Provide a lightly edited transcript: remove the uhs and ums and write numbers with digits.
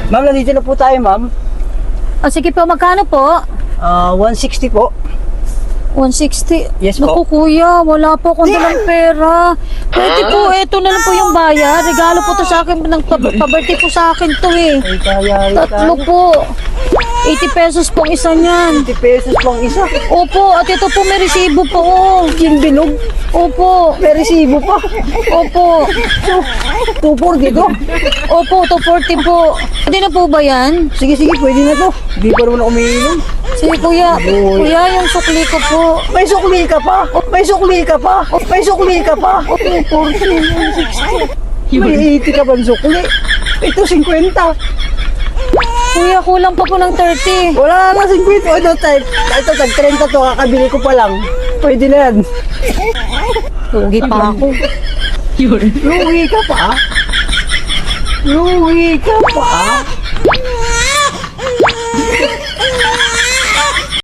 Ma'am, nandito na po tayo, ma'am. O sige po, magkano po? 160 po. 160. Yes Naku po. kuya, wala po akong dalang pera. Pwede po, eto na lang po yung bayad. Regalo po to sa akin, pa-birthday po sa akin to eh. Ay, kaya. Tatlo po. 80 pesos pong isa niyan. 20 pesos pang isa. Opo, at ito po may resibo po. Yung bilog. Opo, May resibo pa. opo. 240 to. Opo, 240 po. Pwede na po ba yan? Sige, pwede na to. Di pa naman ako umiinom. Sige kuya, kuya yung sukli ko po. May sukli ka pa. May sukli ka pa. May sukli ka pa. 240, 160. May 80 ka bang sukli? Ito 50. Kuya, kulang pa po ng 30. Wala nga 50. Ito, tag 30 to. Kakabili ko pa lang. Pwede na yan. Lugi pa ako. Luwi ka pa. Luwi ka pa.